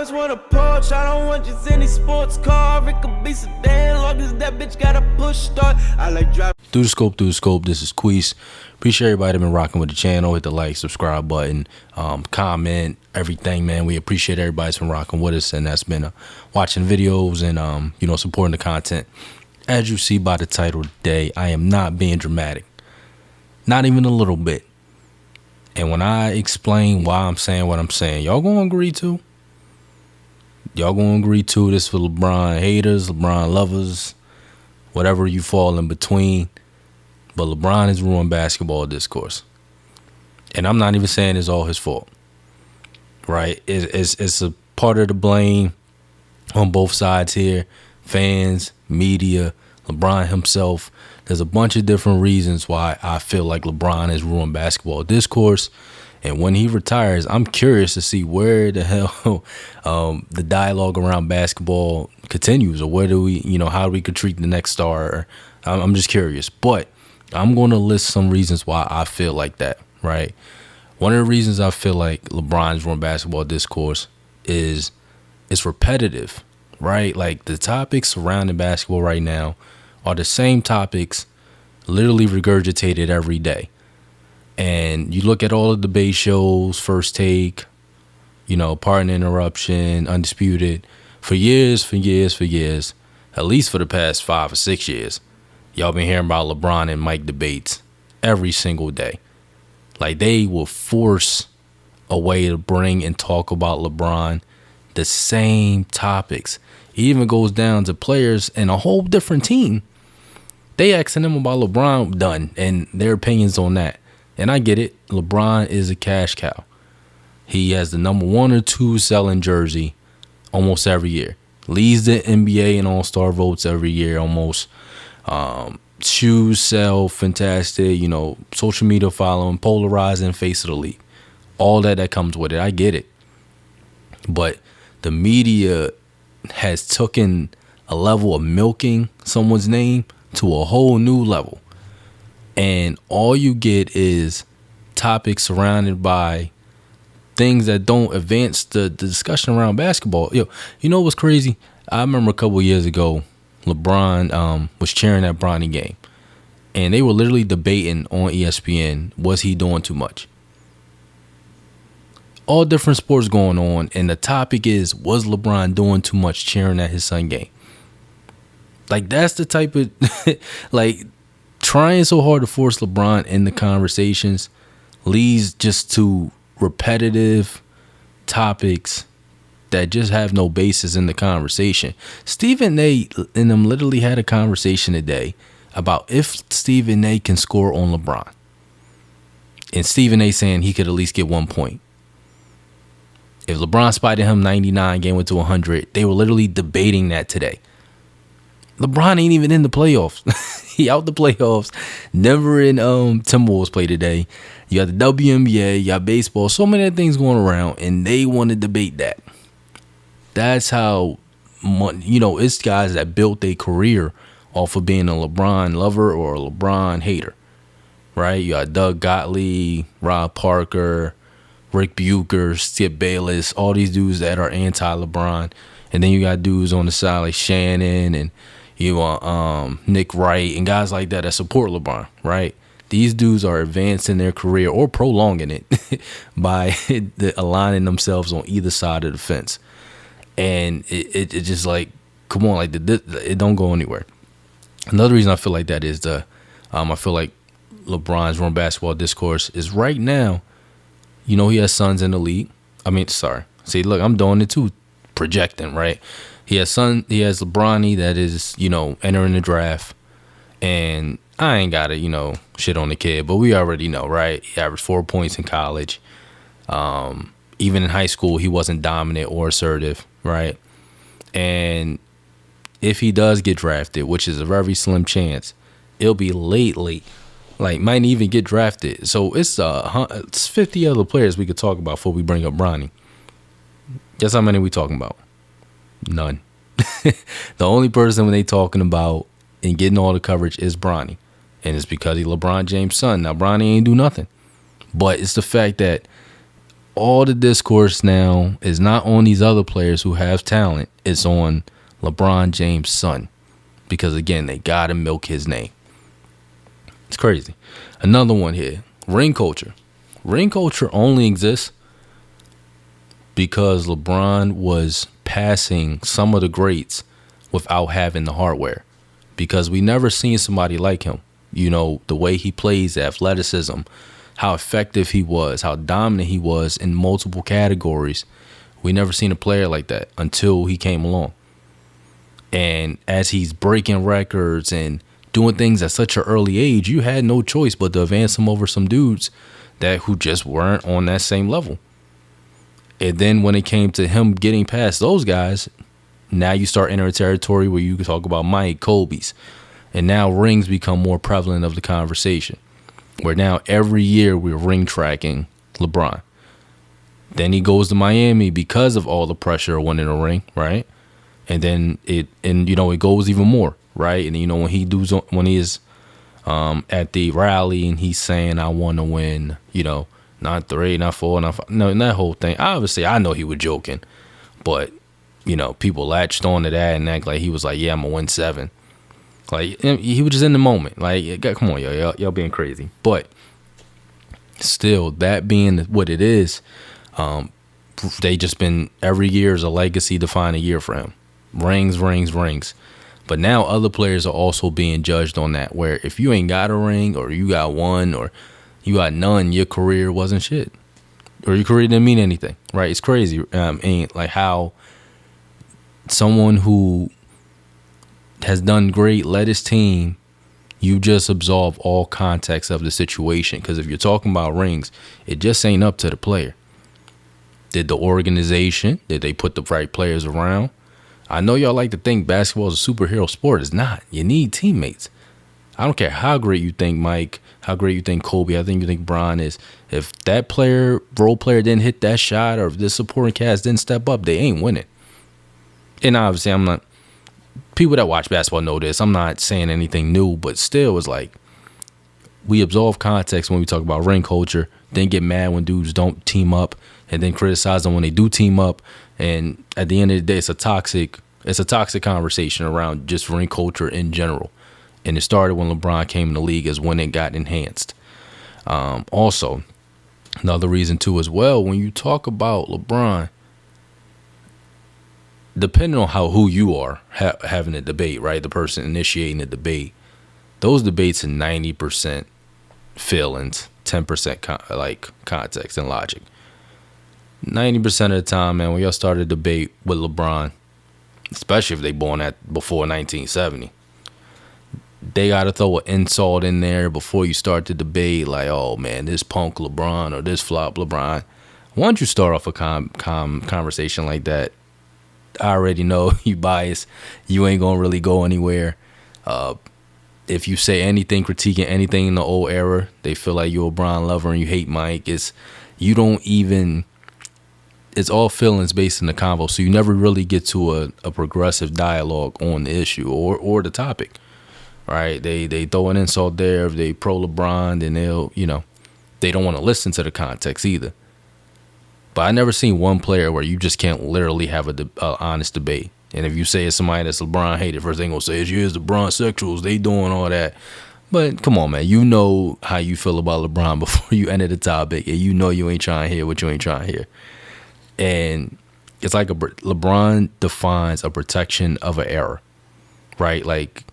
just want a Porsche, I don't want just any sports car. It could be sedan, long as that bitch got a push start. I like driving. Through the scope, this is Queese. Appreciate everybody that been rocking with the channel. Hit the like, subscribe button, comment, everything, man. We appreciate everybody that's been rocking with us, and that's been watching videos and supporting the content. As you see by the title today, I am not being dramatic, not even a little bit. And when I explain why I'm saying what I'm saying, y'all gonna agree to? Y'all gonna agree to this for LeBron haters, LeBron lovers, whatever you fall in between. But LeBron has ruined basketball discourse. And I'm not even saying it's all his fault. Right? It's a part of the blame on both sides here. Fans, media, LeBron himself. There's a bunch of different reasons why I feel like LeBron has ruined basketball discourse. And when he retires, I'm curious to see where the hell the dialogue around basketball continues, or where do we, how we could treat the next star. I'm just curious. But I'm going to list some reasons why I feel like that, right? One of the reasons I feel like LeBron's ruined basketball discourse is it's repetitive, right? Like the topics surrounding basketball right now are the same topics literally regurgitated every day. And you look at all the debate shows, First Take, Pardon the Interruption, Undisputed, for years, at least for the past 5 or 6 years, y'all been hearing about LeBron and Mike debates every single day. Like they will force a way to bring and talk about LeBron, the same topics. It even goes down to players in a whole different team. They asking them about LeBron done and their opinions on that. And I get it. LeBron is a cash cow. He has the number 1 or 2 selling jersey almost every year. Leads the NBA in All-Star votes every year almost. Shoes sell fantastic. Social media following, polarizing, face of the league. All that comes with it. I get it. But the media has taken a level of milking someone's name to a whole new level. And all you get is topics surrounded by things that don't advance the discussion around basketball. You know what's crazy? I remember a couple years ago, LeBron was chairing that Bronny game. And they were literally debating on ESPN, was he doing too much? All different sports going on. And the topic is, was LeBron doing too much cheering at his son game? Like, that's the type of, trying so hard to force LeBron in the conversations leads just to repetitive topics that just have no basis in the conversation. Stephen A. and them literally had a conversation today about if Stephen A. can score on LeBron. And Stephen A. saying he could at least get 1 point. If LeBron spied him 99, game went to 100, they were literally debating that today. LeBron ain't even in the playoffs. He out the playoffs. Never in Timberwolves play today. You got the WNBA, you got baseball, so many things going around, and they want to debate that. That's how, it's guys that built their career off of being a LeBron lover or a LeBron hater, right? You got Doug Gottlieb, Rob Parker, Rick Bucher, Skip Bayless, all these dudes that are anti-LeBron. And then you got dudes on the side like Shannon and Nick Wright and guys like that support LeBron, right? These dudes are advancing their career or prolonging it by aligning themselves on either side of the fence. And it just like, come on, like it don't go anywhere. Another reason I feel like that is I feel like LeBron's ruined basketball discourse is right now, he has sons in the league. See, look, I'm doing it too, projecting, right? He has LeBronny that is, entering the draft. And I ain't got to, shit on the kid, but we already know, right? He averaged 4 points in college. Even in high school, he wasn't dominant or assertive, right? And if he does get drafted, which is a very slim chance, it'll be late. Like, might even get drafted. So it's 50 other players we could talk about before we bring up Bronny. Guess how many we talking about? None. The only person when they talking about and getting all the coverage is Bronny. And it's because he's LeBron James' son. Now, Bronny ain't do nothing. But it's the fact that all the discourse now is not on these other players who have talent. It's on LeBron James' son. Because, again, they got to milk his name. It's crazy. Another one here. Ring culture. Ring culture only exists because LeBron was passing some of the greats without having the hardware. Because we never seen somebody like him. You know, the way he plays, athleticism, how effective he was, how dominant he was in multiple categories. We never seen a player like that until he came along. And as he's breaking records and doing things at such an early age, you had no choice but to advance him over some dudes who just weren't on that same level. And then when it came to him getting past those guys, now you start entering territory where you can talk about Mike, Kobe's. And now rings become more prevalent of the conversation. Where now every year we're ring tracking LeBron. Then he goes to Miami because of all the pressure of winning a ring, right? And then it goes even more, right? And when he is at the rally and he's saying, I want to win, not 3, not 4, not 5. No, and that whole thing. Obviously, I know he was joking, but people latched on to that and act like he was like, yeah, I'm gonna win 7. Like, he was just in the moment. Like, come on, y'all being crazy. But still, that being what it is, they just been, every year is a legacy defining year for him. Rings. But now other players are also being judged on that, where if you ain't got a ring or you got one or you got none, your career wasn't shit. Or your career didn't mean anything, right? It's crazy. And like how someone who has done great, led his team, you just absolve all context of the situation. Because if you're talking about rings, it just ain't up to the player. Did the organization, did they put the right players around? I know y'all like to think basketball is a superhero sport. It's not. You need teammates. I don't care how great you think Mike, how great you think Kobe, I think you think Bron is. If that role player didn't hit that shot, or if this supporting cast didn't step up, they ain't winning. And obviously, people that watch basketball know this. I'm not saying anything new, but still, it's like we absolve context when we talk about ring culture, then get mad when dudes don't team up, and then criticize them when they do team up. And at the end of the day, it's a toxic conversation around just ring culture in general. And it started when LeBron came in the league, is when it got enhanced. Also, another reason too as well, when you talk about LeBron, depending on who you are having a debate, right? The person initiating the debate, those debates are 90% feelings, 10% context and logic. 90% of the time, man, when y'all start a debate with LeBron, especially if they born before 1970, they got to throw an insult in there before you start the debate, like, oh, man, this punk LeBron or this flop LeBron. Once you start off a conversation like that, I already know you biased. You ain't going to really go anywhere. If you say anything critiquing anything in the old era, they feel like you're a LeBron lover and you hate Mike. It's all feelings based in the convo, so you never really get to a progressive dialogue on the issue or the topic, right? They throw an insult there. If they pro LeBron, then they don't want to listen to the context either. But I never seen one player where you just can't literally have a honest debate. And if you say it's somebody that's LeBron hated, first thing gonna say is, "Here's the LeBron sexuals. They doing all that." But come on, man. You know how you feel about LeBron before you enter the topic, and you ain't trying to hear what you ain't trying to hear. And it's like LeBron defines a protection of an era, right? Like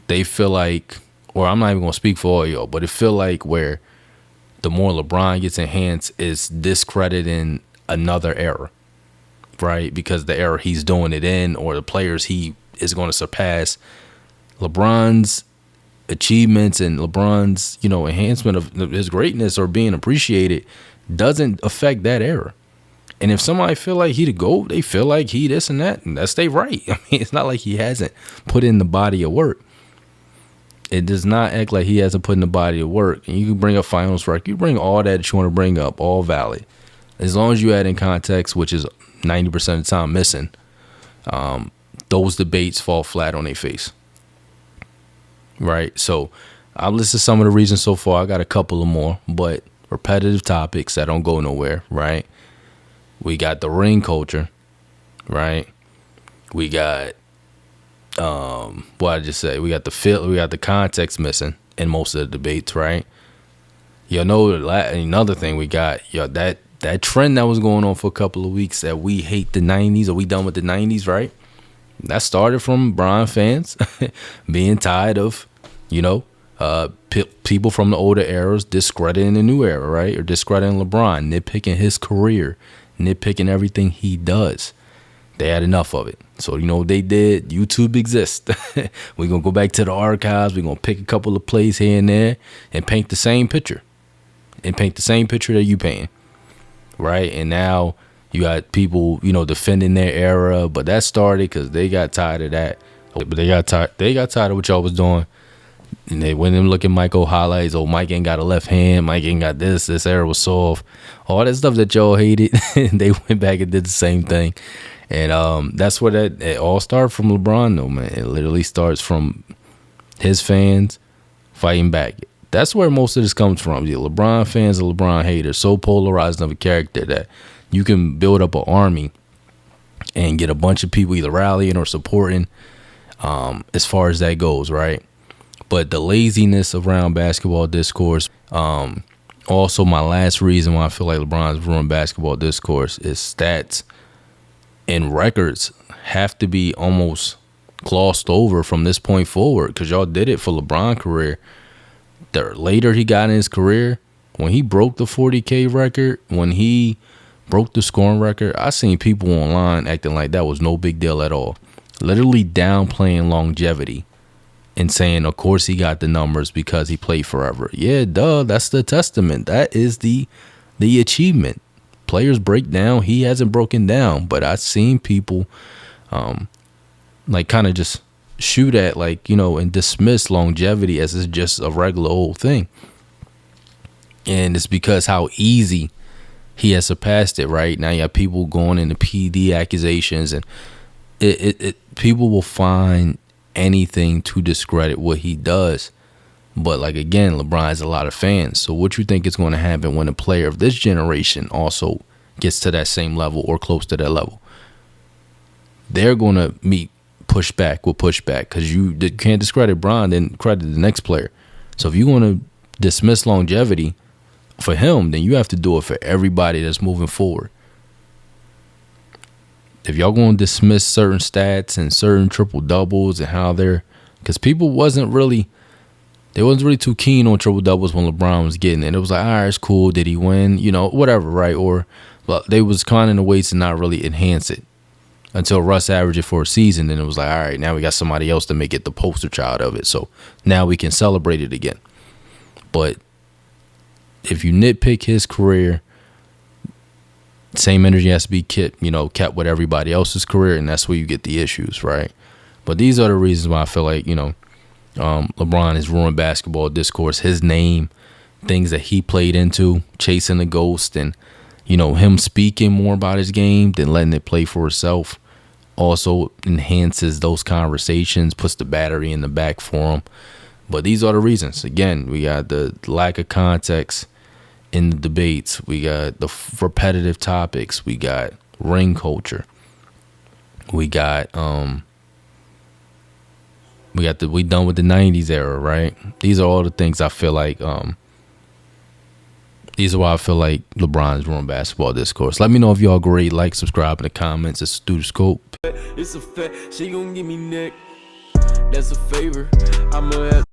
they feel like, or I'm not even gonna speak for all y'all, but it feel like where the more LeBron gets enhanced is discrediting another era, right? Because the era he's doing it in, or the players he is going to surpass, LeBron's achievements and LeBron's, enhancement of his greatness or being appreciated doesn't affect that era. And if somebody feel like he the GOAT, they feel like he this and that, and that's they right. I mean, it's not like he hasn't put in the body of work. It does not act like he hasn't put in the body of work. And you can bring up finals record. You bring all that you want to bring up, all valid. As long as you add in context, which is 90% of the time missing, those debates fall flat on their face. Right? So I've listed some of the reasons so far. I got a couple of more, but repetitive topics that don't go nowhere, right? We got the ring culture, right? We got what I just say. We got the context missing in most of the debates, right? Another thing we got, that trend that was going on for a couple of weeks that we hate the 90s, or we done with the 90s, right? That started from Bron fans being tired of, people from the older eras discrediting the new era, right? Or discrediting LeBron, nitpicking his career, nitpicking everything he does. They had enough of it. So, you know what they did? YouTube exists. We're going to go back to the archives. We're going to pick a couple of plays here and there and paint the same picture. That you painting, right? And now you got people, defending their era, but that started because they got tired of that. But they got tired of what y'all was doing. And they went and look at Michael highlights. Oh, Mike ain't got a left hand. Mike ain't got this. This era was soft. All that stuff that y'all hated, they went back and did the same thing. And that's where it all started from LeBron, though, man. It literally starts from his fans fighting back. That's where most of this comes from. The LeBron fans and LeBron haters, so polarized of a character that you can build up an army and get a bunch of people either rallying or supporting, as far as that goes, right? But the laziness around basketball discourse, also my last reason why I feel like LeBron's ruined basketball discourse is stats and records have to be almost glossed over from this point forward, because y'all did it for LeBron's career. The later he got in his career, when he broke the 40K record, when he broke the scoring record, I seen people online acting like that was no big deal at all, literally downplaying longevity and saying, of course he got the numbers because he played forever. Yeah, duh, that's the testament. That is the achievement. Players break down. He hasn't broken down, but I've seen people kind of just shoot at, and dismiss longevity as it's just a regular old thing. And it's because how easy he has surpassed it, right? Now you have people going into PD accusations, and people will find anything to discredit what he does. But again, LeBron has a lot of fans. So what you think is going to happen when a player of this generation also gets to that same level or close to that level? They're going to meet pushback with pushback, because you can't discredit Bron, then credit the next player. So if you want to dismiss longevity for him, then you have to do it for everybody that's moving forward. If y'all going to dismiss certain stats and certain triple doubles and how because people wasn't really too keen on triple doubles when LeBron was getting it. It was like, all right, it's cool. Did he win? Whatever, right? But they was kind of in a way to not really enhance it until Russ averaged it for a season. Then it was like, all right, now we got somebody else to make it the poster child of it. So now we can celebrate it again. But if you nitpick his career, same energy has to be kept with everybody else's career, and that's where you get the issues, right? But these are the reasons why I feel like, LeBron has ruined basketball discourse. His name, things that he played into, chasing the ghost, and, him speaking more about his game than letting it play for itself, also enhances those conversations, puts the battery in the back for him. But these are the reasons. Again, we got the lack of context in the debates. We got the repetitive topics. We got ring culture. We got we done with the 90s era, right? These are all the things I feel like these are why I feel like LeBron's ruined basketball discourse. Let me know if y'all agree. Like, subscribe in the comments. It's through the scope. It's a fact. She gon' give me neck. That's a favor. I'ma have